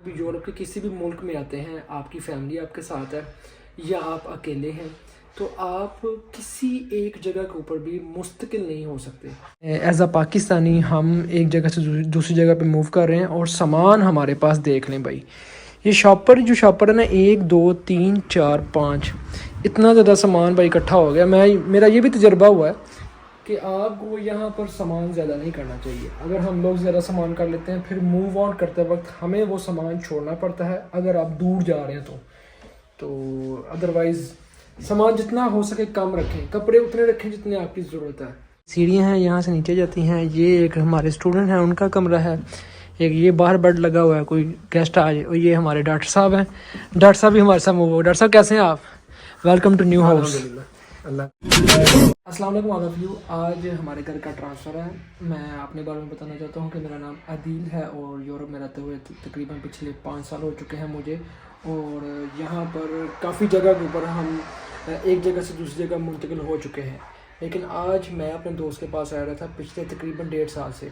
Europe के किसी भी मुल्क में आते हैं, आपकी फैमिली आपके साथ है या आप अकेले हैं, तो आप किसी एक जगह के ऊपर भी मुस्तकिल नहीं हो सकते। एज अ पाकिस्तानी हम एक जगह से दूसरी जगह पे मूव कर रहे हैं और सामान हमारे पास देख लें भाई। ये जो शॉपर है ना, 1 2 3 4 5 इतना ज़्यादा सामान भाई इकट्ठा हो गया। मेरा ये भी तजर्बा हुआ है कि आपको यहाँ पर सामान ज़्यादा नहीं करना चाहिए। अगर हम लोग ज़्यादा सामान कर लेते हैं, फिर मूव ऑन करते वक्त हमें वो सामान छोड़ना पड़ता है अगर आप दूर जा रहे हैं तो अदरवाइज़ सामान जितना हो सके कम रखें, कपड़े उतने रखें जितने आपकी ज़रूरत है। सीढ़ियाँ हैं, यहाँ से नीचे जाती हैं। ये एक हमारे स्टूडेंट हैं, उनका कमरा है। एक ये बाहर बेड लगा हुआ है, कोई गेस्ट आ जाए। और ये हमारे डॉक्टर साहब हैं, डॉक्टर साहब भी हमारे साथ मूव हो। डॉक्टर साहब कैसे हैं आप? Welcome to new house. अस्सलाम वालेकुम ऑल ऑफ यू। आज हमारे घर का ट्रांसफ़र है। मैं अपने बारे में बताना चाहता हूँ कि मेरा नाम आदिल है और यूरोप में रहते हुए तकरीबन पिछले 5 साल हो चुके हैं मुझे। और यहाँ पर काफ़ी जगह के ऊपर हम एक जगह से दूसरी जगह मुंतकिल हो चुके हैं, लेकिन आज मैं अपने दोस्त के पास आया था पिछले तकरीबन 1.5 साल से।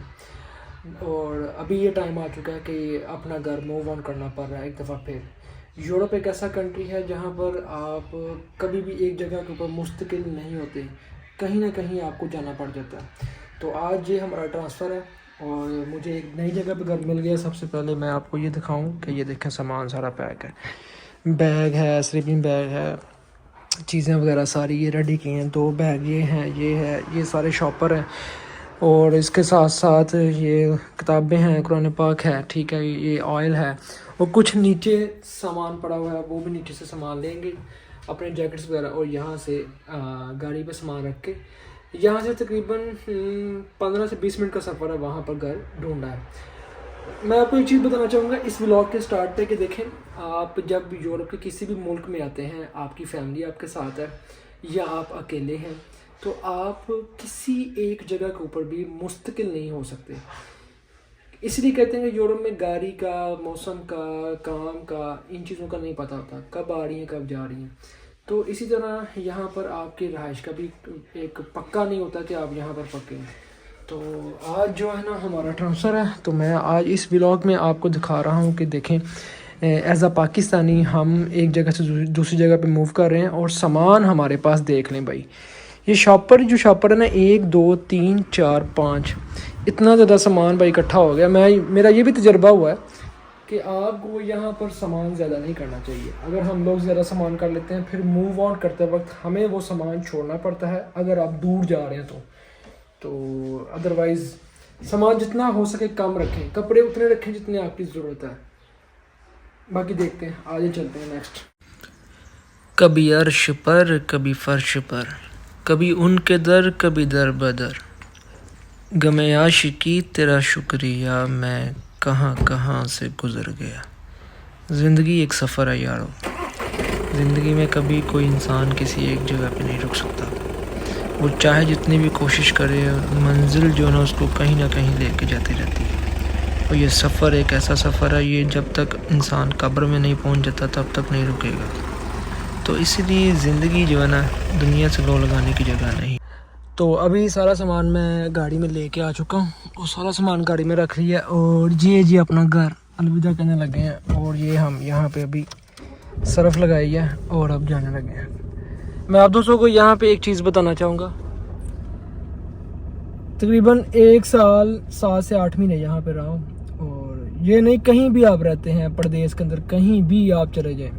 और अभी ये टाइम आ चुका है कि अपना घर मूव ऑन करना पड़ रहा है एक दफ़ा फिर। यूरोप एक ऐसा कंट्री है जहाँ पर आप कभी भी एक जगह के ऊपर मुस्तकिल नहीं होते, कहीं ना कहीं आपको जाना पड़ जाता है। तो आज ये हमारा ट्रांसफ़र है और मुझे एक नई जगह पे घर मिल गया। सबसे पहले मैं आपको ये दिखाऊं कि ये देखें, सामान सारा पैक है, बैग है, स्लीपिंग बैग है, चीज़ें वगैरह सारी ये रेडी की हैं। 2 बैग ये हैं, ये सारे शॉपर हैं। और इसके साथ साथ ये किताबें हैं, कुरान पाक है, ठीक है, ये ऑयल है। और कुछ नीचे सामान पड़ा हुआ है, वो भी नीचे से सामान लेंगे, अपने जैकेट्स वगैरह। और यहाँ से गाड़ी पे सामान रख के यहाँ से तकरीबन 15 से 20 मिनट का सफ़र है, वहाँ पर घर ढूंढा है। मैं आपको एक चीज़ बताना चाहूँगा इस व्लॉग के स्टार्ट पे कि देखें, आप जब यूरोप के किसी भी मुल्क में आते हैं, आपकी फैमिली आपके साथ है या आप अकेले हैं, तो आप किसी एक जगह के ऊपर भी मुस्तकिल नहीं हो सकते। इसलिए कहते हैं कि यूरोप में गाड़ी का, मौसम का, काम का, इन चीज़ों का नहीं पता होता, कब आ रही हैं कब जा रही हैं। तो इसी तरह यहाँ पर आपकी रहाइश का भी एक पक्का नहीं होता कि आप यहाँ पर पक्के हैं। तो आज जो है ना हमारा ट्रांसफ़र है, तो मैं आज इस व्लॉग में आपको दिखा रहा हूँ कि देखें, एज अ पाकिस्तानी हम एक जगह से दूसरी जगह पे मूव कर रहे हैं और सामान हमारे पास देख लें भाई। ये जो शॉपर है ना, 1 2 3 4 5 इतना ज़्यादा सामान भाई इकट्ठा हो गया। मेरा ये भी तजर्बा हुआ है कि आपको यहाँ पर सामान ज़्यादा नहीं करना चाहिए। अगर हम लोग ज़्यादा सामान कर लेते हैं, फिर मूव ऑन करते वक्त हमें वो सामान छोड़ना पड़ता है अगर आप दूर जा रहे हैं तो अदरवाइज़ सामान जितना हो सके कम रखें, कपड़े उतने रखें जितने आपकी ज़रूरत है। बाकी देखते हैं, आगे चलते हैं नेक्स्ट। कभी अर्श पर कभी फर्श पर, कभी उनके दर कभी दर बदर, गमे आशिकी तेरा शुक्रिया, मैं कहाँ कहाँ से गुज़र गया। ज़िंदगी एक सफ़र है यारो। ज़िंदगी में कभी कोई इंसान किसी एक जगह पे नहीं रुक सकता। वो चाहे जितनी भी कोशिश करे, मंजिल जो है ना उसको कहीं ना कहीं लेके जाती रहती है। और ये सफ़र एक ऐसा सफ़र है, ये जब तक इंसान कब्र में नहीं पहुंच जाता तब तक नहीं रुकेगा। तो इसीलिए ज़िंदगी जो है ना दुनिया से लो लगाने की जगह नहीं। तो अभी सारा सामान मैं गाड़ी में लेके आ चुका हूँ और सारा सामान गाड़ी में रख लिया और जी अपना घर अलविदा कहने लगे हैं। और ये हम यहाँ पे अभी सरफ लगाई है और अब जाने लगे हैं। मैं आप दोस्तों को यहाँ पे एक चीज़ बताना चाहूँगा, तकरीबन 1 साल 7 से 8 महीने यहाँ पे रहा हूँ। और ये नहीं, कहीं भी आप रहते हैं प्रदेश के अंदर, कहीं भी आप चले जाएं,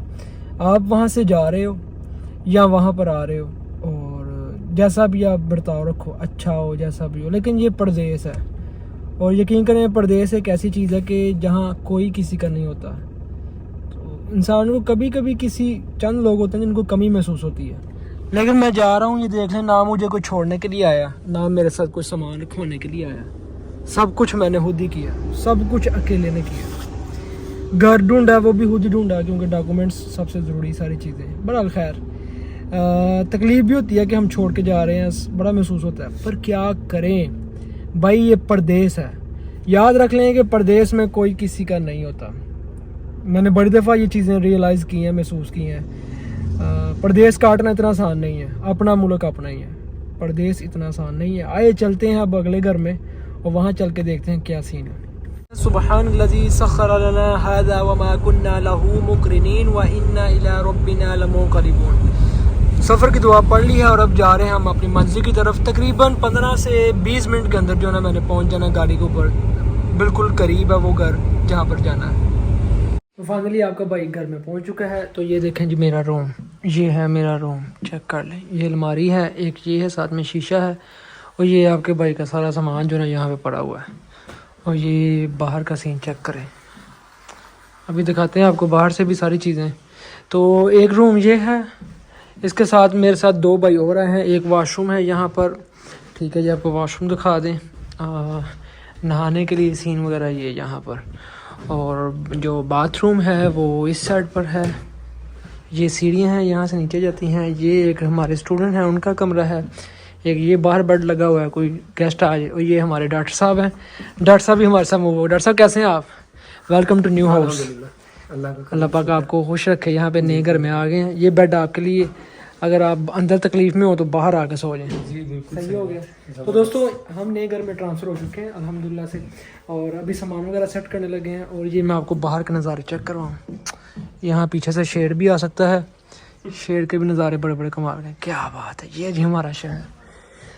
आप वहाँ से जा रहे हो या वहाँ पर आ रहे हो, और जैसा भी आप बर्ताव रखो, अच्छा हो जैसा भी हो, लेकिन ये परदेश है। और यकीन करें, परदेश एक ऐसी चीज़ है कि जहाँ कोई किसी का नहीं होता। तो इंसान को कभी कभी किसी चंद लोग होते हैं जिनको कमी महसूस होती है। लेकिन मैं जा रहा हूँ, ये देख लें, ना मुझे कोई छोड़ने के लिए आया, ना मेरे साथ कोई सामान रखवाने के लिए आया। सब कुछ मैंने खुद ही किया, सब कुछ अकेले ने किया। घर ढूंढा वो भी खुद ही ढूंढा, क्योंकि डॉक्यूमेंट्स सबसे ज़रूरी सारी चीज़ें। बड़ा खैर तकलीफ़ भी होती है कि हम छोड़ के जा रहे हैं, बड़ा महसूस होता है, पर क्या करें भाई, ये परदेश है। याद रख लें कि परदेश में कोई किसी का नहीं होता। मैंने बड़ी दफ़ा ये चीज़ें रियलाइज़ की हैं, महसूस की हैं। परदेश काटना इतना आसान नहीं है, अपना मुल्क अपना ही है, परदेश इतना आसान नहीं है। आइए चलते हैं अब अगले घर में और वहाँ चल के देखते हैं क्या सीन है। सुब्हानल्लज़ी सख़्ख़र लना हाज़ा वमा कुन्ना लहू मुक़रिनीन व इन्ना इला रब्बिना लमुक़रिबून। सफ़र की दुआ पढ़ ली है और अब जा रहे हैं हम अपनी मंजिल की तरफ। तकरीबन 15 से 20 मिनट के अंदर जो है ना मैंने पहुंच जाना गाड़ी के ऊपर। बिल्कुल करीब है वो घर जहाँ पर जाना है। तो फाइनली आपका भाई घर में पहुंच चुका है। तो ये देखें जी मेरा रूम, ये है मेरा रूम, चेक कर लें। ये अलमारी है, एक ये है, साथ में शीशा है और ये आपके भाई का सारा सामान जो है ना यहाँ पे पड़ा हुआ है। और ये बाहर का सीन चेक करें, अभी दिखाते हैं आपको बाहर से भी सारी चीज़ें। तो एक रूम ये है, इसके साथ मेरे साथ 2 भाई और आए हैं। एक वाशरूम है यहाँ पर, ठीक है जी, आपको वाशरूम दिखा दें। नहाने के लिए सीन वगैरह ये यहाँ पर। और जो बाथरूम है वो इस साइड पर है। ये सीढ़ियाँ हैं, यहाँ से नीचे जाती हैं। ये एक हमारे स्टूडेंट हैं उनका कमरा है। एक ये बाहर बेड लगा हुआ है, कोई गेस्ट आ जाए। और ये हमारे डॉक्टर साहब हैं। डॉक्टर साहब भी हमारे साथ वो। डॉक्टर साहब कैसे हैं आप? Welcome to new house. Allah पाक आपको खुश रखे। यहाँ पे नए घर में आ गए हैं। ये बेड आपके लिए, अगर आप अंदर तकलीफ़ में हो तो बाहर आके सो जाएं। सही हो गया। तो दोस्तों हम नए घर में ट्रांसफ़र हो चुके हैं अल्हम्दुलिल्लाह से, और अभी सामान वगैरह सेट करने लगे हैं। और ये मैं आपको बाहर के नज़ारे चेक करवाऊँ। यहाँ पीछे से शेर भी आ सकता है, शेर के भी नज़ारे बड़े बड़े कमाल हैं। क्या बात है, ये जी हमारा शहर।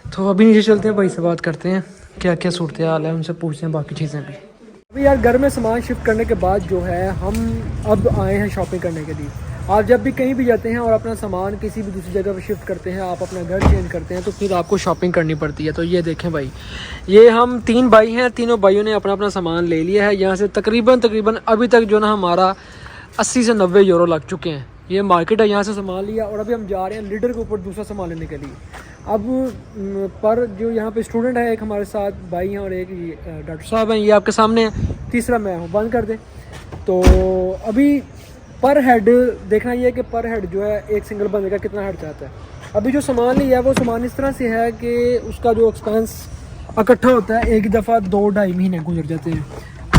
तो अभी नीचे चलते हैं, भाई से बात करते हैं क्या क्या सूरत हाल है, उनसे पूछते हैं बाकी चीज़ें भी। अभी यार घर में सामान शिफ्ट करने के बाद जो है हम अब आए हैं शॉपिंग करने के लिए। आप जब भी कहीं भी जाते हैं और अपना सामान किसी भी दूसरी जगह पर शिफ्ट करते हैं, आप अपना घर चेंज करते हैं, तो फिर आपको शॉपिंग करनी पड़ती है। तो ये देखें भाई, ये हम 3 भाई हैं, तीनों भाइयों ने अपना अपना सामान ले लिया है। यहाँ से तकरीबन अभी तक जो ना हमारा 80 से 90 यूरो लग चुके हैं। ये मार्केट है, यहाँ से सामान लिया और अभी हम जा रहे हैं लीडर के ऊपर दूसरा सामान लेने के लिए। अब पर जो यहाँ पे स्टूडेंट है, एक हमारे साथ भाई हैं और एक डॉक्टर साहब हैं, ये आपके सामने है, तीसरा मैं हूँ। बंद कर दें। तो अभी पर हेड देखना ये है कि पर हेड जो है एक सिंगल बंदे का कितना हेड चाहता है। अभी जो सामान लिया है वो सामान इस तरह से है कि उसका जो एक्सपेंस इकट्ठा होता है, एक दफ़ा 2-2.5 महीने गुजर जाते हैं।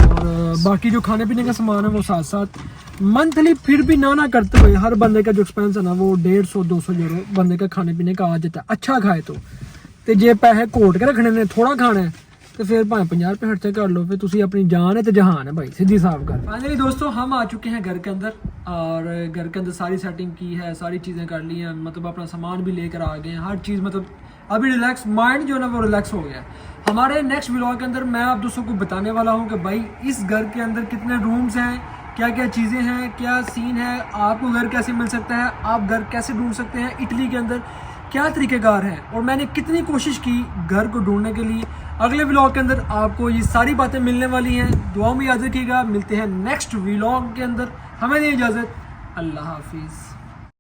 और बाकी जो खाने पीने का सामान है वो साथ साथ मंथली फिर भी ना करते हुए हर बंदे का जो एक्सपेंस है ना वो 150-200 यूरो बंदे का खाने पीने का आ जाता है। अच्छा खाए तो जे पैसे कोट के रखने ने, थोड़ा खाना है तो फिर भाई 50 रुपये खर्चा कर लो, फिर तुसी अपनी जान है तो जहान है भाई, सीधी साफ कर। फाइनली दोस्तों हम आ चुके हैं घर के अंदर, और घर के अंदर सारी सेटिंग की है, सारी चीज़ें कर ली हैं, मतलब अपना सामान भी लेकर आ गए हैं, हर चीज़। मतलब अभी रिलैक्स माइंड जो है ना वो रिलैक्स हो गया। हमारे नेक्स्ट व्लॉग के अंदर मैं आप दोस्तों को बताने वाला हूँ कि भाई इस घर के अंदर कितने रूम्स हैं, क्या क्या चीज़ें हैं, क्या सीन है, आपको घर कैसे मिल सकता है, आप घर कैसे ढूंढ सकते हैं इटली के अंदर, क्या तरीक़ेकार है, और मैंने कितनी कोशिश की घर को ढूंढने के लिए। अगले व्लॉग के अंदर आपको ये सारी बातें मिलने वाली हैं। दुआ में याद रखिएगा। मिलते हैं नेक्स्ट व्लॉग के अंदर। हमें दे इजाज़त। अल्लाह हाफिज़।